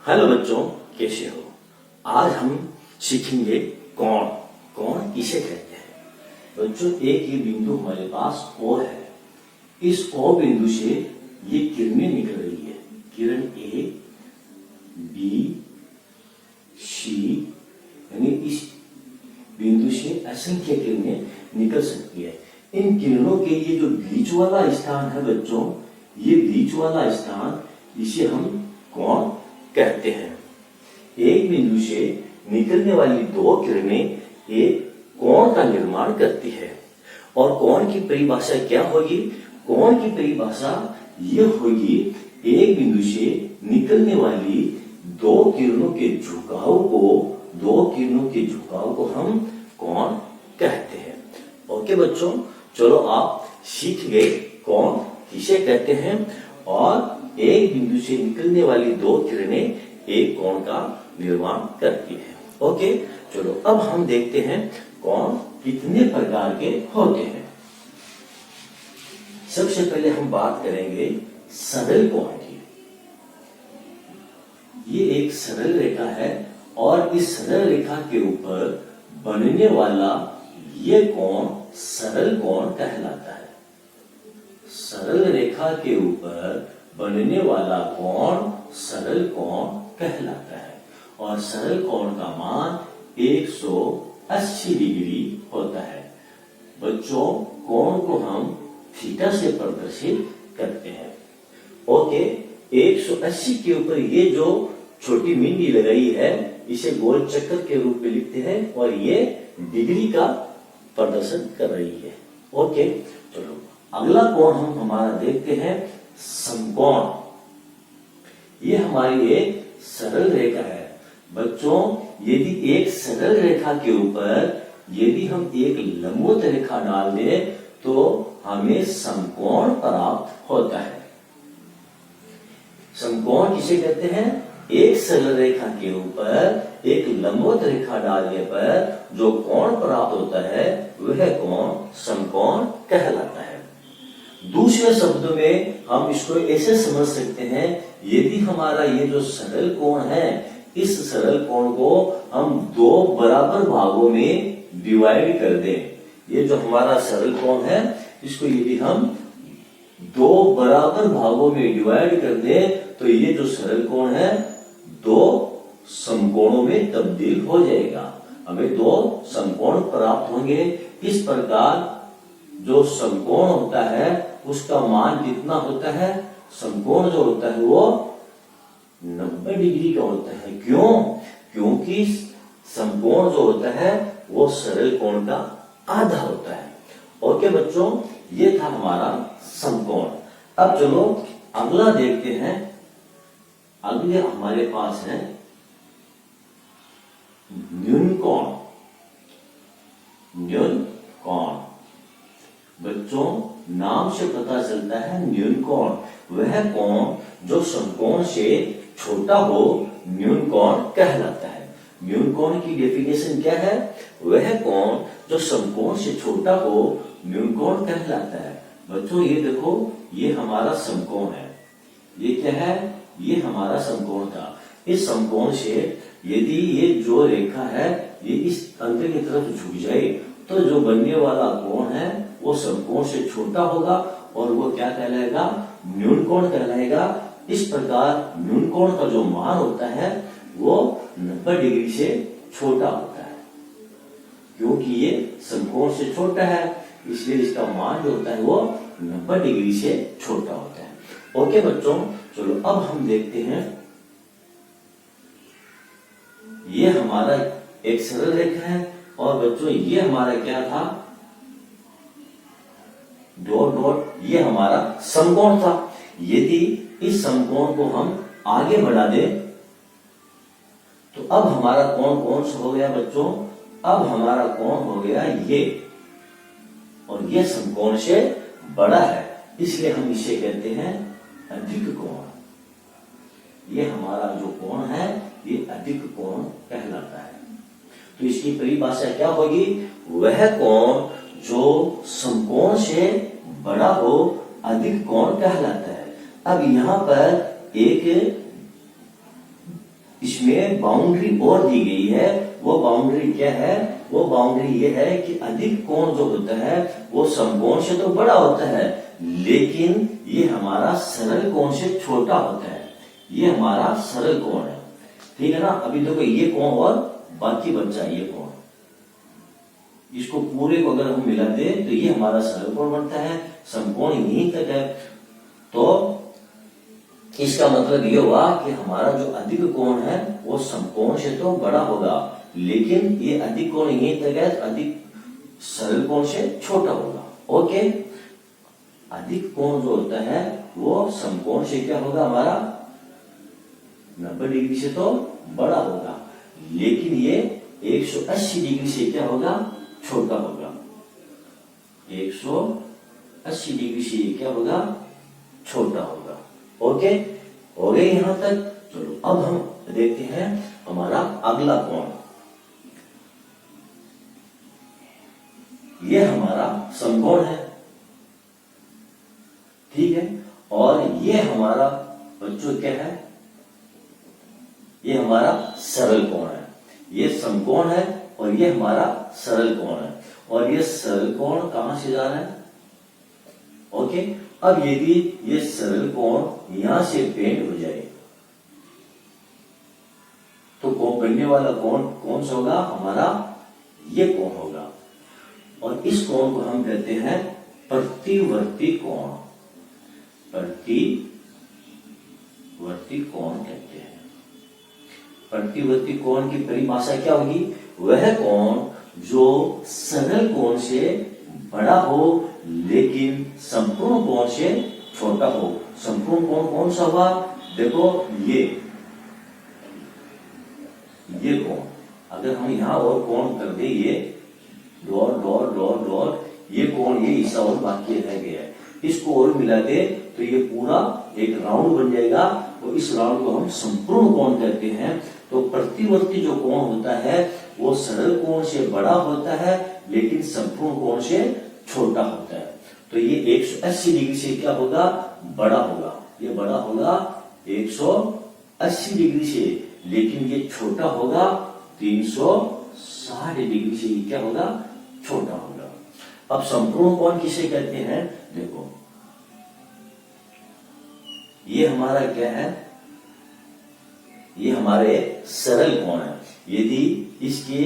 Hello बच्चों, कैसे हो। आज हम सीखेंगे कोण। कोण किसे कहते हैं। बच्चों, एक ये बिंदु हमारे पास O है। इस O बिंदु से ये किरणें निकल रही है। किरण A, B, C, यानी इस बिंदु से असंख्य किरणें निकल सकती है। इन किरणों के ये जो बीच वाला स्थान है बच्चों, ये बीच वाला स्थान, इसे हम कोण कहते हैं। एक बिंदु से निकलने वाली दो किरणें एक कोण का निर्माण करती है। और कोण की परिभाषा क्या होगी। कोण की परिभाषा ये होगी, एक बिंदु से निकलने वाली दो किरणों के झुकाव को हम कोण कहते हैं। ओके बच्चों, चलो आप सीख गए कोण किसे कहते हैं और एक बिंदु से निकलने वाली दो किरणें एक कोण का निर्माण करती है। ओके, चलो अब हम देखते हैं कोण कितने प्रकार के होते हैं। सबसे पहले हम बात करेंगे सरल कोण की। ये एक सरल रेखा है और इस सरल रेखा के ऊपर बनने वाला ये कोण सरल कोण कहलाता है। सरल रेखा के ऊपर बनने वाला कोण सरल कोण कहलाता है और सरल कोण का मान 180 डिग्री होता है। बच्चों, कोण को हम थीटा से प्रदर्शित करते हैं। ओके, 180 के ऊपर ये जो छोटी बिंदी लगाई है इसे गोल चक्कर के रूप में लिखते हैं और ये डिग्री का प्रदर्शन कर रही है। ओके, चलो अगला कोण हम हमारा देखते हैं समकोण। ये हमारी एक सरल रेखा है। बच्चों, यदि एक सरल रेखा के ऊपर यदि हम एक लंबवत रेखा डाल दें तो हमें समकोण प्राप्त होता है। समकोण किसे कहते हैं। एक सरल रेखा के ऊपर एक लंबवत रेखा डालने पर जो कोण प्राप्त होता है वह कोण समकोण कहलाता है। दूसरे शब्दों में हम इसको ऐसे समझ सकते हैं, यदि हमारा ये जो सरल कोण है, इस सरल कोण को हम दो बराबर भागों में डिवाइड कर दें। ये जो हमारा सरल कोण है इसको यदि हम दो बराबर भागों में डिवाइड कर दें तो ये जो सरल कोण है दो समकोणों में तब्दील हो जाएगा। हमें दो समकोण प्राप्त होंगे। इस प्रकार जो समकोण होता है उसका मान कितना होता है। समकोण जो होता है वो 90 डिग्री का होता है। क्यों? क्योंकि समकोण जो होता है वो सरल कोण का आधा होता है। ओके बच्चों, ये था हमारा समकोण। अब चलो अगला देखते हैं। अगले हमारे पास है न्यूनकोण। न्यूनकोण बच्चों, नाम से पता चलता है न्यूनकोण वह कोण जो समकोण से छोटा हो न्यूनकोण कहलाता है। न्यूनकोण की डेफिनेशन क्या है। वह कोण जो समकोण से छोटा हो न्यूनकोण कहलाता है। बच्चों, ये देखो, ये हमारा समकोण है। ये क्या है। ये हमारा समकोण था। इस समकोण से यदि ये जो रेखा है ये इस अंतर की तरफ झुक जाए तो जो बनने वाला कोण है वो समकोण से छोटा होगा और वो क्या कहलाएगा। न्यूनकोण कहलाएगा। इस प्रकार न्यूनकोण का जो मान होता है वो 90 डिग्री से छोटा होता है। क्योंकि ये समकोण से छोटा है इसलिए इसका मान जो होता है वो 90 डिग्री से छोटा होता है। ओके बच्चों, चलो अब हम देखते हैं। ये हमारा एक सरल रेखा है और बच्चों ये हमारा क्या था, डॉट डॉट, ये हमारा समकोण था। यदि इस समकोण को हम आगे बढ़ा दें तो अब हमारा कोण कौन सा हो गया बच्चों। अब हमारा कोण हो गया ये और ये समकोण से बड़ा है इसलिए हम इसे कहते हैं अधिक कोण। ये हमारा जो कोण है ये अधिक कोण कहलाता है। तो इसकी परिभाषा क्या होगी। वह कोण जो समकोण से बड़ा हो अधिक कोण कहलाता है। अब यहाँ पर एक इसमें बाउंड्री और दी गई है। वो बाउंड्री क्या है? वो बाउंड्री ये है कि अधिक कोण जो होता है वो समकोण से तो बड़ा होता है, लेकिन ये हमारा सरल कोण से छोटा होता है। ये हमारा सरल कोण है, ठीक है ना। अभी देखो ये कोण और बाकी बचा ये कोण, इसको पूरे को अगर हम मिला दे तो ये हमारा सरल कोण बनता है, समकोण यहीं तक है। तो इसका मतलब ये हुआ कि हमारा जो अधिक कोण है वो समकोण से तो बड़ा होगा, लेकिन ये अधिक कोण यहीं तक है, अधिक सरल कोण से छोटा होगा। ओके, अधिक कोण जो होता है वो समकोण से क्या होगा? हमारा 90 डिग्री से तो बड़ा होगा, लेकिन ये 180 डिग्री से क्या होगा? छोटा होगा। 180 डिग्री से क्या होगा? छोटा होगा। ओके, हो गए यहां तक। चलो अब हम देखते हैं हमारा अगला कोण। ये हमारा समकोण है, ठीक है, और ये हमारा बच्चों क्या है? ये हमारा सरल कोण है। ये समकोण है और ये हमारा सरल कोण है, और ये सरल कोण कहां से जा रहा है? ओके, अब यदि ये सरल कोण यहां से पेंट हो जाए तो कोण बनने वाला कोण कौन सा होगा? हमारा ये कोण होगा, और इस कोण को हम कहते हैं प्रतिवर्ती कोण। प्रतिवर्ती कोण कहते हैं। प्रतिवर्ती कोण की परिभाषा क्या होगी? वह कोण जो सरल कोण से बड़ा हो लेकिन संपूर्ण कोण से छोटा हो। संपूर्ण कोण कौन सा हुआ? देखो ये कोण, अगर हम यहां और कोण कर दे, ये डॉट डॉट डॉट डॉट, ये कोण, ये हिस्सा और बाकी रह गया है, इसको और मिला दे तो ये पूरा एक राउंड बन जाएगा, और इस राउंड को हम संपूर्ण कोण कहते हैं। तो प्रतिवर्ती जो कोण होता है वो सरल कोण से बड़ा होता है लेकिन संपूर्ण कोण से छोटा होता है। तो ये 180 डिग्री से क्या होगा? बड़ा होगा। ये बड़ा होगा 180 डिग्री से, लेकिन ये छोटा होगा 360 डिग्री से। ये क्या होगा? छोटा होगा। अब संपूर्ण कोण किसे कहते हैं? देखो ये हमारा क्या है? ये हमारे सरल कोण है। यदि इसके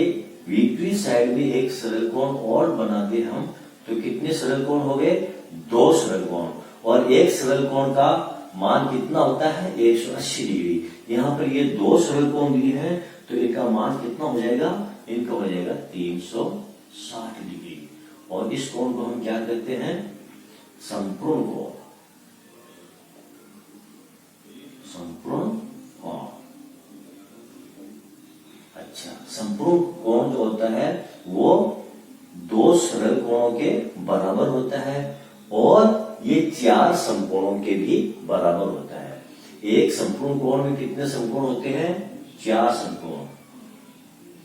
विपरीत साइड में एक सरल कोण और बना दे हम, तो कितने सरल कोण हो गए? 2 सरल कोण, और एक सरल कोण का मान कितना होता है? 180 डिग्री। यहाँ पर ये 2 सरल कोण दिए हैं, तो इनका मान कितना हो जाएगा? इनका हो जाएगा 360 डिग्री, और इस कोण को हम क्या कहते हैं? संपूर्ण कोण। संपूर्ण कोण। अच्छा, संपूर्ण कोण जो होता है वो 2 सरल कोणों के बराबर होता है, और ये 4 समकोणों के भी बराबर होता है। एक संपूर्ण कोण में कितने समकोण होते हैं? 4 समकोण।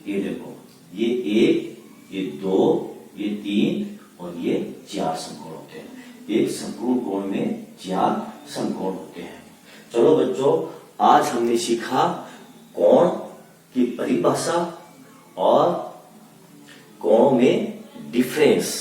ये देखो, ये 1, ये 2, ये 3 और ये 4 समकोण होते हैं। एक संपूर्ण कोण में 4 समकोण होते हैं। चलो बच्चों, आज हमने सीखा कोण की परिभाषा और कोणों में डिफरेंस।